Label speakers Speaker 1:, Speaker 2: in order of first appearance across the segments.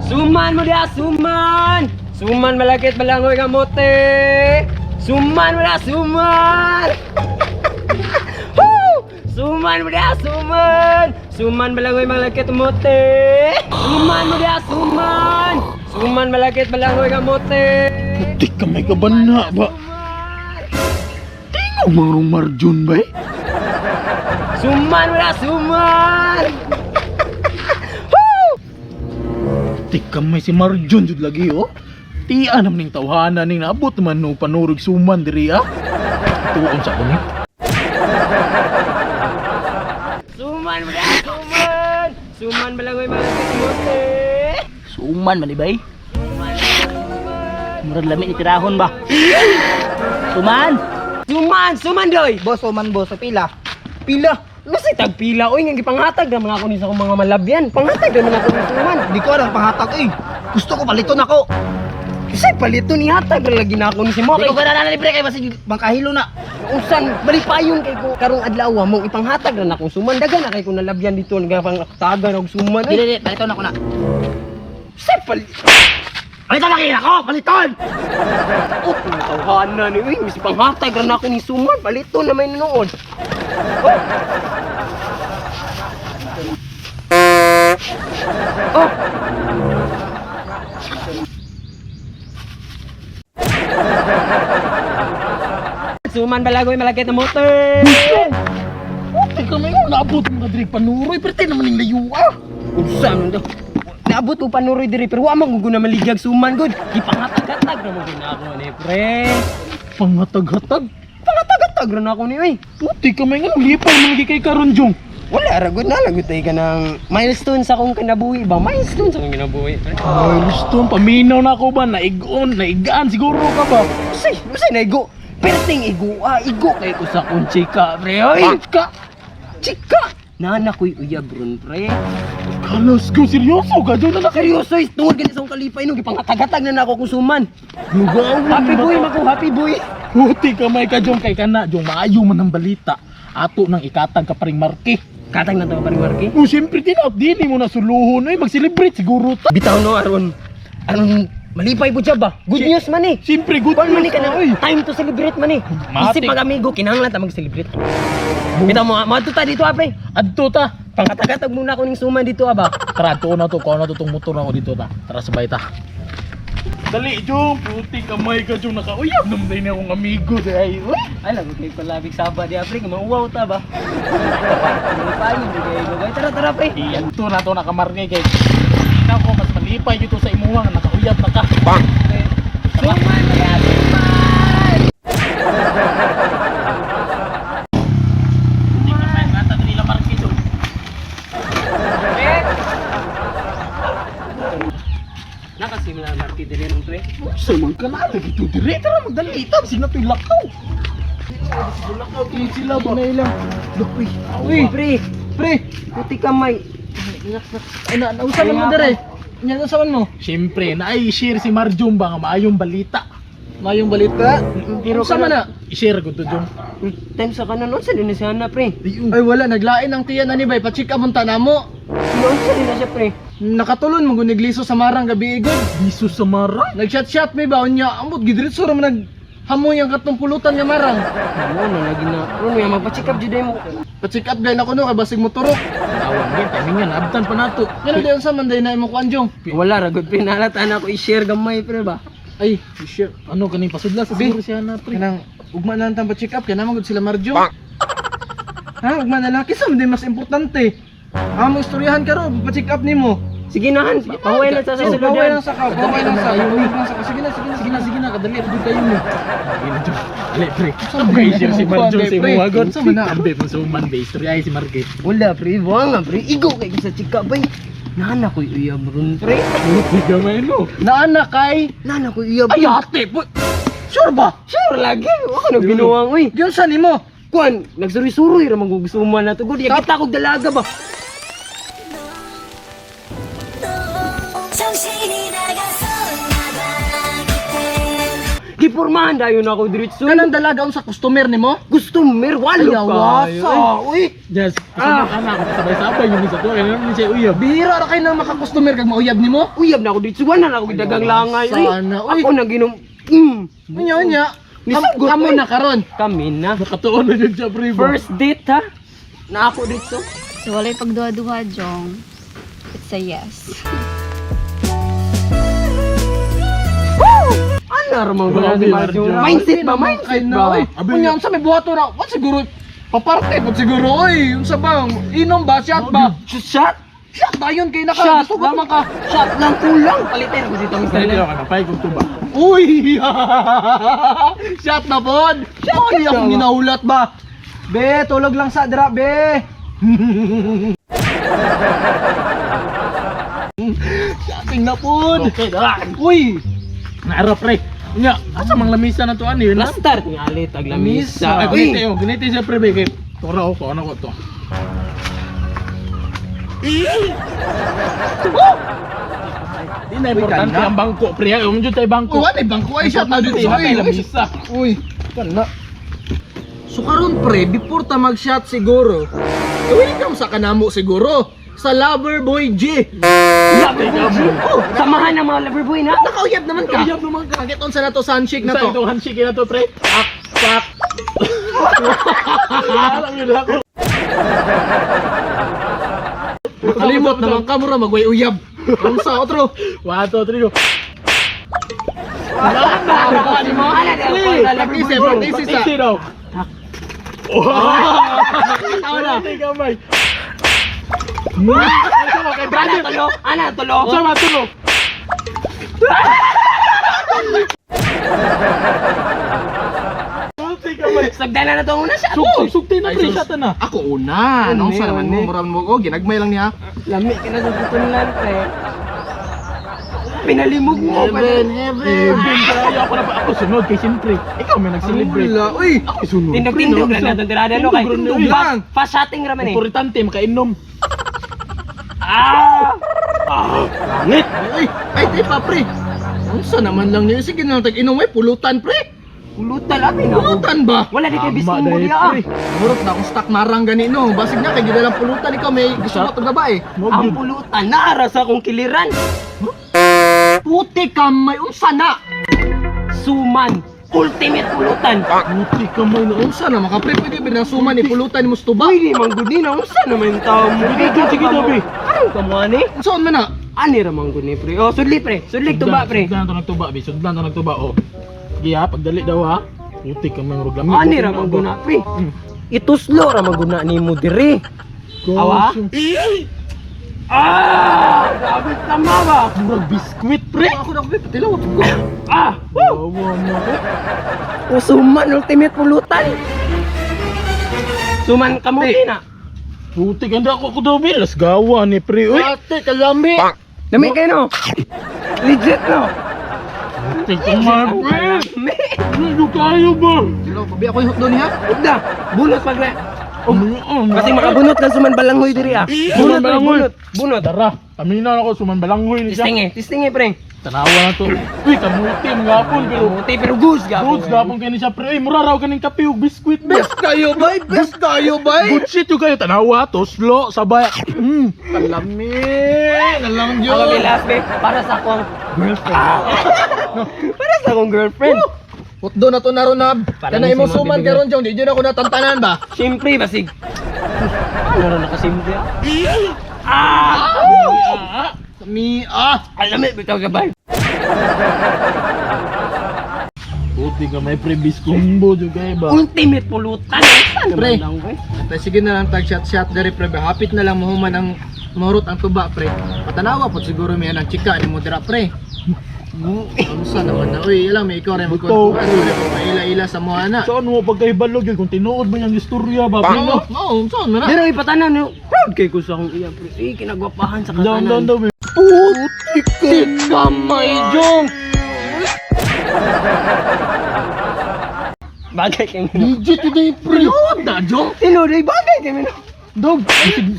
Speaker 1: Suman mo dia, suman! Suman malakit balangoy kamote! Suman mo dia, suman! Woo! Suman mo dia, suman! Suman balangoy malakit kamote! Suman mo dia, suman! Suman malakit balangoy kamote!
Speaker 2: Putik ka may kabana ba? Tingaw marong Marjun ba eh?
Speaker 1: Suman mo dia, suman!
Speaker 2: Putik ka may si Marjun jud lagi oh. Tiya naman ning tawhana ning naabot naman no panurog suman diri ah. Tuon sa kunik.
Speaker 1: Suman mo dia, suman! Suman balangoy malakit kamote!
Speaker 3: Suman man ibay. Murag lami ni tirahon ba? Suman.
Speaker 1: Suman! Suman doy!
Speaker 3: Boss, suman boss, sa pila.
Speaker 1: Pila! Nasi tagpila oy nga gipanghatag naman ako ni sa akong mga malabyan. Panghatag naman ako ng suman.
Speaker 3: Di ko anong panghatag eh. Gusto ko paliton ako.
Speaker 1: Kasi palito ni hatag na lagi na ako ni si Mo.
Speaker 3: Di ko gana libre kay basi bangkahilo na.
Speaker 1: Usan balik payon kay ko karong adlaw mo ipanghatag na akong suman dagan na kay ko nalabyan dito nga pangtagan og suman.
Speaker 3: Dili, paliton ako na.
Speaker 1: Say palit.
Speaker 3: Paliton lagi ako, paliton.
Speaker 1: Oh, tawhana ni uy, misi panghatag na ako ni suman. Palito na may nuod. Oh. Suman balagoy malakit na motor.
Speaker 2: Putik ka may naabot mo diri panuroy pero tay naman ning layo ah.
Speaker 1: Unsan daw? Naabot ko panuroy diri pero wa man gud na maligag suman gud. Ipangatag-hatag na mo ginako ni pre.
Speaker 2: Pangatag-hatag.
Speaker 1: Pangatag-hatag ra na ako ni uy.
Speaker 2: Putik ka may nga lipay man lagi kay karon jong.
Speaker 1: Wala ra gud na lagot tay ka ng milestone sa akong kinabuhi ba? Milestone sa akong kinabuhi.
Speaker 2: Ay, gusto paminaw na ako ba naigaan siguro ka ba?
Speaker 1: Usay naigo. Perting igo igo kay ko sa akong chika pre. Oy, chika. Nana ko'y uyab ron pre.
Speaker 2: Kalos ko seryoso ka dyan na
Speaker 1: Seryoso, tungod ganit sa akong kalipay no, gipanghatag-hatag na ako kung suman.
Speaker 2: lugaw.
Speaker 1: Happy boy, mako happy boy.
Speaker 2: Puti ka may ka dyan kay kana dyan maayo man ang balita. Ato nang ikatag ka paring marke.
Speaker 1: Katang na to paring Marky.
Speaker 2: O siyempre tinap dini mo na suluhon ay mag-celebrate siguro ta.
Speaker 1: Bitaw no aron malipay po siya ba? Good news man eh.
Speaker 2: Siyempre good
Speaker 1: Kung man
Speaker 2: news
Speaker 1: ka na,
Speaker 2: ay.
Speaker 1: time to celebrate man eh.
Speaker 2: Matik.
Speaker 1: Isip pag amigo, kinahanglan ta mag-celebrate. Bitaw mo, ta dito apre.
Speaker 2: Adto ta.
Speaker 1: Pangkatag-katag muna ako ng suman dito aba.
Speaker 2: Tara to na to ko na to tong motor na ko dito ta. Tara sabay ta. Dali jong puti ka may ka jong nakauyab naman din akong amigo day.
Speaker 1: Ay lang, kay palabig saba di apre, mauwaw ta ba? Malipay mo di kay tara pre.
Speaker 2: Iyan to na to nakamarke kay. Ina ko mas malipay dito sa imuha nga nakauyab na ka.
Speaker 1: Suman na yan, suman!
Speaker 2: Hindi ka may ngata nila marke jong.
Speaker 1: Nakasimula na Marky dire nung pre.
Speaker 2: Sa man ka na lagi to dire tara magdali itab sina to lakaw. Lakaw kini sila ba na ilang.
Speaker 1: Uy, uy, pre, puti kamay.
Speaker 3: Ay na, usaman mo dire. Nya usaman mo.
Speaker 2: Siyempre na-i-share si Marjum ba nga maayong balita.
Speaker 3: Mayong balita.
Speaker 1: Pero
Speaker 3: Usaman na.
Speaker 2: I-share ko to Jong.
Speaker 1: Time sa kanon, sa din na siya na pre.
Speaker 3: Ay wala, naglain ang tiyan na ni bay. Pa-check up ang tanamo.
Speaker 1: Noon sa din na siya pre.
Speaker 3: Nakatulon mo gunigliso sa marang gabi igod.
Speaker 2: Biso sa mara.
Speaker 3: Nag-shot may ba unya. Amot gidritso ra man naghamoy ang katong pulutan nga marang.
Speaker 1: Ano na lagi na. Ron ya magpa-check up jud mo.
Speaker 3: Pa-check up gay na kuno kay basig mo turok.
Speaker 2: Tawag din timing yan abtan pa nato.
Speaker 3: Ngano di unsa man day na imo kuanjong.
Speaker 1: Wala ra gud pre nalata na ko i-share gamay pre ba.
Speaker 3: Ay, share.
Speaker 2: Ano kaning pasudla sa siguro siya na pre.
Speaker 3: Kanang ugma na lang tang pa-check up kay naman gud sila Marjo. Ha, ugma na lang kisa man din mas importante. Amo istoryahan ka ro, pa-check up nimo.
Speaker 1: Sige na han, pahuway na sa sulod
Speaker 3: Baway
Speaker 1: yan.
Speaker 3: lang sa ka, baway lang sa ka. Baway lang sa ka. Sige na, sige na,
Speaker 2: Sige na kadali abot kayo mo. Ina Jong. Ale pre. Mag-i-share si Marjum sa imo agad.
Speaker 3: Sa man na.
Speaker 2: Ambe mo sa uman be istorya si Marke.
Speaker 1: Wala pre, wala nga pre. Igo kay sa chika bay. Nana ko uyab ron pre.
Speaker 2: Puti ka may no.
Speaker 3: Naana kay
Speaker 1: Nana ko uyab.
Speaker 2: Ay ate po.
Speaker 3: sure ba?
Speaker 1: Sure lagi. Wala na binuwang uy.
Speaker 3: Diyon sa nimo.
Speaker 1: Kuan, nagsuri-suri ra magugustuman na to gud. Kita kog dalaga ba.
Speaker 4: 정신이 나가서 나가기
Speaker 1: Gipormahan dayon ako diretso.
Speaker 3: Kanang dalaga sa customer nimo?
Speaker 1: Customer, walo ka.
Speaker 3: Uy,
Speaker 2: Just, anak, sabay-sabay yung isa to. Kaya naman siya uyab.
Speaker 3: bihira ra kay nang maka-customer kag mauyab nimo.
Speaker 1: Uyab na ako dito. Wala na ako dagang langay. Uy,
Speaker 3: Sana, uy.
Speaker 1: ako naginom.
Speaker 3: Unya.
Speaker 1: Nisgot,
Speaker 3: Amo
Speaker 1: uy.
Speaker 3: na karon.
Speaker 1: Kami na.
Speaker 2: Nakatuon na dyan siya, pre.
Speaker 1: First date ha? Na ako dito.
Speaker 4: So, walay pagduha-duha, Jong. It's a yes.
Speaker 1: Ano ramang
Speaker 2: Grabe,
Speaker 1: si Marjo?
Speaker 2: Marjo.
Speaker 1: Mindset ba? Mindset ba?
Speaker 3: Unya unsa may buhato na? What siguro paparte pud siguro oy. Unsa ba? Inom ba? Shot ba?
Speaker 1: Shot!
Speaker 3: Shot dayon kay naka.
Speaker 1: Shot!
Speaker 3: Gusto ko
Speaker 1: Lamang ka! Shot lang kulang! Palitin ko dito, Mr.
Speaker 2: Dali
Speaker 1: Len.
Speaker 2: ka na, pay kung tuba.
Speaker 3: Uy! Shot na pod. Shot
Speaker 1: ka
Speaker 3: akong
Speaker 1: ba?
Speaker 3: ginaulat ba? Be, tulog lang sa dra, be. Shoting na pod.
Speaker 2: Okay, dala.
Speaker 3: Uy!
Speaker 2: Naara, pre. Nya, asa mang lamisa na to ano yun?
Speaker 1: Plaster nga alit, aglamisa.
Speaker 2: Ay,
Speaker 1: Uy!
Speaker 2: ganito siya, pre. Kay tora ko, ano ko to. Di na importante
Speaker 3: kana.
Speaker 2: ang bangko, pre. Umudyo tayo bangko.
Speaker 3: Oh, ano bangko ay shot na dito.
Speaker 2: Importante,
Speaker 3: Uy,
Speaker 2: lamisa.
Speaker 3: Uy, kana. So karon pre, before ta mag-shot siguro, welcome sa kanamo siguro sa Loverboy G.
Speaker 1: Loverboy G! Oh, samahan ng mga loverboy na.
Speaker 3: Nakauyab naman ka.
Speaker 2: Uyab naman ka.
Speaker 3: Bakit unsa na to sa handshake na
Speaker 2: Sa
Speaker 3: to?
Speaker 2: itong handshake na to, pre. Pak. Alam yun ako.
Speaker 3: Kalimot naman ka mura magway uyab. Unsa otro?
Speaker 2: 1, 2, 3, go.
Speaker 1: Ano na?
Speaker 3: Practice, practice sa.
Speaker 2: Easy daw.
Speaker 3: Tao na.
Speaker 2: Ate gamay.
Speaker 1: Ana tulo! Ana tulo!
Speaker 2: Sama tulog. Ate gamay.
Speaker 1: Sagdana na to una siya.
Speaker 2: Sugti na, pre. Shot na.
Speaker 3: Ako una.
Speaker 1: Ano
Speaker 3: Anong sa naman mo?
Speaker 1: yun,
Speaker 3: Mura mo ko. Ginagmay lang niya.
Speaker 1: Lami ka na sa tutunan, pre. Pinalimog mo pa
Speaker 3: Heaven,
Speaker 2: Eh,
Speaker 3: heaven.
Speaker 2: Ben, kaya ako na pa ako sunod kay siyempre. Ikaw may nag-celebrate.
Speaker 3: Wala. Uy.
Speaker 2: Ako sunod.
Speaker 1: Tindog-tindog lang natin tirada no kay
Speaker 2: Tindog
Speaker 3: lang.
Speaker 1: Fast- Fast shotting raman eh.
Speaker 2: Importante, makainom.
Speaker 1: Ah!
Speaker 2: Langit!
Speaker 3: Ay, di pa pre. Unsa naman lang niya. Sige na tag-inom ay pulutan pre.
Speaker 1: Pulutan abi na.
Speaker 3: Pulutan ba?
Speaker 1: Wala di kay
Speaker 2: Tama
Speaker 1: bismo
Speaker 2: dahil,
Speaker 1: diya ah.
Speaker 2: pre.
Speaker 3: Murot na akong stock marang ganino. Basig na kay gidalang pulutan ikaw may gusto mo itong babae.
Speaker 1: Ang pulutan naara sa akong kiliran.
Speaker 3: Puti kamay unsa na?
Speaker 1: Suman. Ultimate pulutan.
Speaker 2: Puti ka may noon.
Speaker 3: Unsa na makapre pwede ba na suman ni pulutan mo tuba?
Speaker 1: Uy, di man gud ni na unsa naman tawo mo.
Speaker 2: Sige, Dobi.
Speaker 1: Ano ka mo ani?
Speaker 3: Unsa man na?
Speaker 1: Ani ra man gud ni pre. Oh, sudli pre. Sudli tuba pre.
Speaker 2: Sudlan to nagtuba, be. Sudlan to nagtuba, oh. Sige ha, pagdali daw ha. Puti ka may murag lamig.
Speaker 1: Ani ra man gud na pre. Ituslo ra man gud na nimo diri. Awa? Ah! Grabe tama ba?
Speaker 2: Murag biskwit, pre.
Speaker 3: Ako na ko patilaw ko.
Speaker 1: Ah!
Speaker 2: Wawa na.
Speaker 1: Usuman ultimate pulutan. Suman kamuti na.
Speaker 2: Puti ka, hindi ako Dobi. Las gawa ni pre. Uy!
Speaker 3: Ate kalami.
Speaker 1: Dami kayo no? Legit no?
Speaker 2: Puti ka man, pre.
Speaker 1: Me!
Speaker 2: Ano kayo ba?
Speaker 3: Hello, pabi ako yung hotdog niya.
Speaker 1: Ugda! Bunot pag na. Kasi
Speaker 2: Kasi
Speaker 1: makabunot lang suman balanghoy diri ah.
Speaker 2: Suman balanghoy.
Speaker 1: Bunot! Bunot!
Speaker 2: Dara, kaminan ako sumanbalanghoy ni siya.
Speaker 1: Tistingi pre.
Speaker 2: Tanawa na to. Uy, kamuti, mga hapon. Pero,
Speaker 1: Kamuti pero goose gabo.
Speaker 2: goods, gapon kayo ni siya, pre. Uy, mura raw kaning kape ug biskwit, be.
Speaker 3: Best kayo bay, best kayo bay.
Speaker 2: Good shit yung kayo. Tanawa, toslo, sabay.
Speaker 3: Kalami. Nalang
Speaker 1: Ako
Speaker 3: yun.
Speaker 1: last be para sa akong girlfriend. Para sa akong girlfriend.
Speaker 3: Hotdog na to na ron na.
Speaker 1: Para
Speaker 3: Kana
Speaker 1: may
Speaker 3: imo
Speaker 1: sumabibigay.
Speaker 3: suman karon jong di jud ako natantanan ba?
Speaker 1: Siyempre basig. Ano na nakasimple ah? Ah!
Speaker 3: Kami
Speaker 1: Alam mo bitaw ka ba?
Speaker 2: Puti ka, may pre-bis combo yung kayo ba?
Speaker 1: Ultimate pulutan. Ano
Speaker 3: Pre.
Speaker 1: man lang ko eh.
Speaker 3: Sige na lang tag shot dari pre. Hapit na lang mahuman ang morot ang tuba pre. Patanawa po siguro may anang chika ni mo dira pre. Kamusta naman na? Uy, ilang may ikaw rin
Speaker 2: Buto.
Speaker 3: magkuntuan. Wala ko maila-ila sa mga na.
Speaker 2: Saan mo pagkaibalog yun? Kung tinuod mo yung istorya ba?
Speaker 3: Oo, oo, saan mo na?
Speaker 1: Pero ipatanan no. Proud kay ko sa akong iya pre. Eh kinagwapahan sa
Speaker 2: Down, down,
Speaker 1: katanan.
Speaker 2: down.
Speaker 3: Puti
Speaker 1: Kamay jong. Bagay kay mo.
Speaker 3: Legit today pre. Da jong.
Speaker 1: Tinuloy bagay kay mo.
Speaker 2: Dog,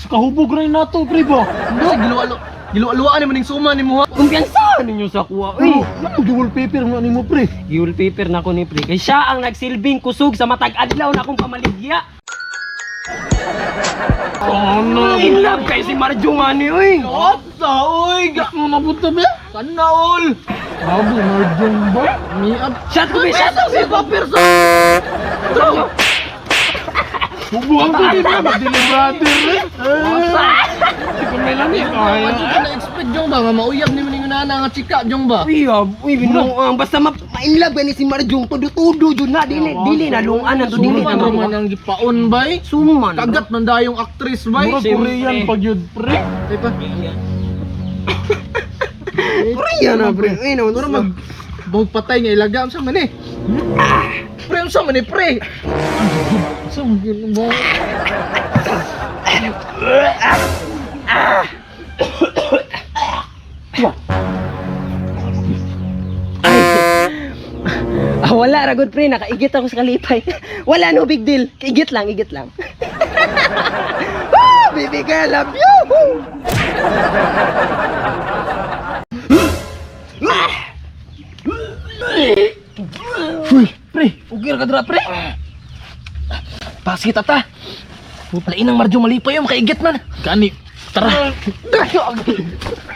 Speaker 2: kahubog rin na to, pre ba?
Speaker 3: Kasi giluwalo. Giluwa-luwaan mo ning suman ni mo ha.
Speaker 1: Kumpiyansa ninyo sa kuha. Uy,
Speaker 2: Anong dual paper mo ni mo pre?
Speaker 1: wallpaper na ko ni pre. Kay siya ang nagsilbing kusog sa matag adlaw na akong pamaligya.
Speaker 2: Ano?
Speaker 1: In love kay si Marjo nga ni, uy.
Speaker 3: Ota, oy, gas mo nabuto ba? Sana all.
Speaker 2: Abo, Marjong ba?
Speaker 3: Miab.
Speaker 1: Shot ko, be, shot ko.
Speaker 3: Si Paper sa.
Speaker 2: Bubuang ko din ba? Magdelibrado rin. Hindi ko may lamig.
Speaker 3: Ano ka na-expect Jong ba? Nga mauyab ni mo ning nana nga chika Jong ba?
Speaker 1: Uy, uy, binuang. Basta ma-in love ni si Marjo. Tudo-tudo dyan na. Dili na lungan na to. Dili na
Speaker 3: Suman naman
Speaker 1: lungan.
Speaker 3: ang gipaon bay.
Speaker 1: Suman.
Speaker 3: Kagat man dayong actress bay.
Speaker 2: Mura Korean pag yun pre.
Speaker 3: Ay pa.
Speaker 1: Korea na, pre. Uy, naman.
Speaker 3: Mura mag bawag patay nga ilaga sa man eh. Pre, sa man eh pre. Sa man mo.
Speaker 1: Wala, ragod pre. Nakaigit ako sa kalipay. Wala, no big deal. Igit lang, igit lang. Woo! Baby girl, love you!
Speaker 3: Uy, pre, ugir ka dira pre. Pasit ata. Lain ang Marjo malipay yung makaigit man.
Speaker 2: Kani, tara.